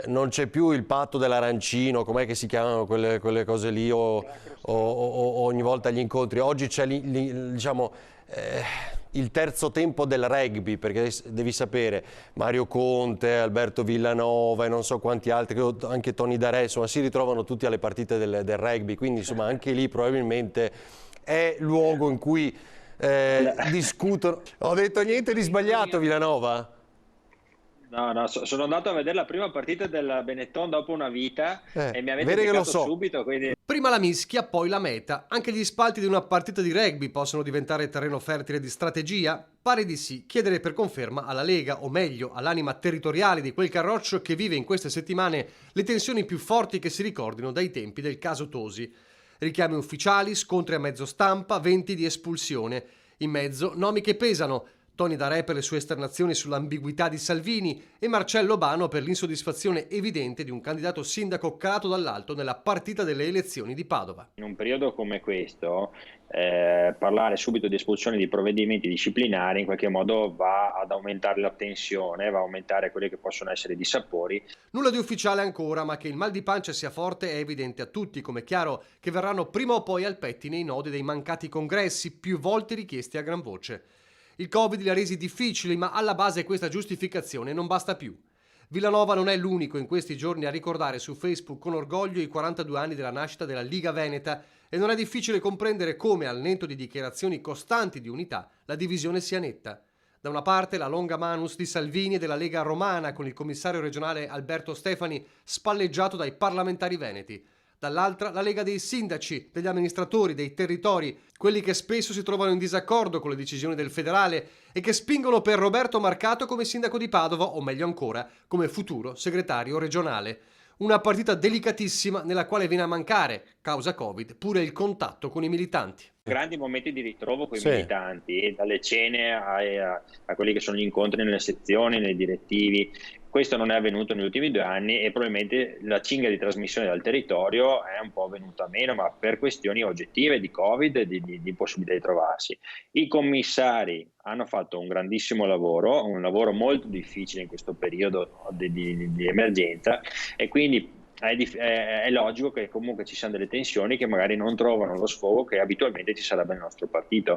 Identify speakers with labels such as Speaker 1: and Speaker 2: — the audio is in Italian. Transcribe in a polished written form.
Speaker 1: non c'è più il patto dell'arancino, com'è che si chiamano quelle cose lì, o ogni volta gli incontri. Oggi c'è diciamo, il terzo tempo del rugby, perché devi sapere, Mario Conte, Alberto Villanova e non so quanti altri, anche Tony Darè, insomma si ritrovano tutti alle partite del rugby, quindi insomma anche lì probabilmente è luogo in cui discutono. Ho detto niente di sbagliato, Villanova?
Speaker 2: No, sono andato a vedere la prima partita del Benetton dopo una vita e mi avete
Speaker 1: Vedi che lo
Speaker 2: beccato
Speaker 1: so.
Speaker 2: subito, quindi
Speaker 3: Prima la mischia, poi la meta. Anche gli spalti di una partita di rugby possono diventare terreno fertile di strategia? Pare di sì. Chiedere per conferma alla Lega, o meglio all'anima territoriale di quel Carroccio che vive in queste settimane le tensioni più forti che si ricordino dai tempi del caso Tosi. Richiami ufficiali, scontri a mezzo stampa, venti di espulsione. In mezzo nomi che pesano. Tony Darè per le sue esternazioni sull'ambiguità di Salvini e Marcello Bano per l'insoddisfazione evidente di un candidato sindaco calato dall'alto nella partita delle elezioni di Padova.
Speaker 2: in un periodo come questo parlare subito di espulsione di provvedimenti disciplinari in qualche modo va ad aumentare la tensione, va a aumentare quelli che possono essere i dissapori.
Speaker 3: Nulla di ufficiale ancora, ma che il mal di pancia sia forte è evidente a tutti, come è chiaro che verranno prima o poi al pettine i nodi dei mancati congressi, più volte richiesti a gran voce. Il Covid li ha resi difficili, ma alla base questa giustificazione non basta più. Villanova non è l'unico in questi giorni a ricordare su Facebook con orgoglio i 42 anni della nascita della Liga Veneta e non è difficile comprendere come, al netto di dichiarazioni costanti di unità, la divisione sia netta. Da una parte la longa manus di Salvini e della Lega Romana con il commissario regionale Alberto Stefani spalleggiato dai parlamentari veneti. Dall'altra la Lega dei sindaci, degli amministratori, dei territori, quelli che spesso si trovano in disaccordo con le decisioni del federale e che spingono per Roberto Marcato come sindaco di Padova o meglio ancora come futuro segretario regionale. Una partita delicatissima nella quale viene a mancare, causa Covid, pure il contatto con i militanti.
Speaker 2: Grandi momenti di ritrovo con i
Speaker 1: Sì.
Speaker 2: militanti, dalle cene a quelli che sono gli incontri nelle sezioni, nei direttivi. Questo non è avvenuto negli ultimi 2 anni e probabilmente la cinghia di trasmissione dal territorio è un po' venuta meno, ma per questioni oggettive di Covid e di impossibilità di trovarsi. I commissari hanno fatto un grandissimo lavoro, un lavoro molto difficile in questo periodo di emergenza e quindi è logico che comunque ci siano delle tensioni che magari non trovano lo sfogo che abitualmente ci sarebbe nel nostro partito.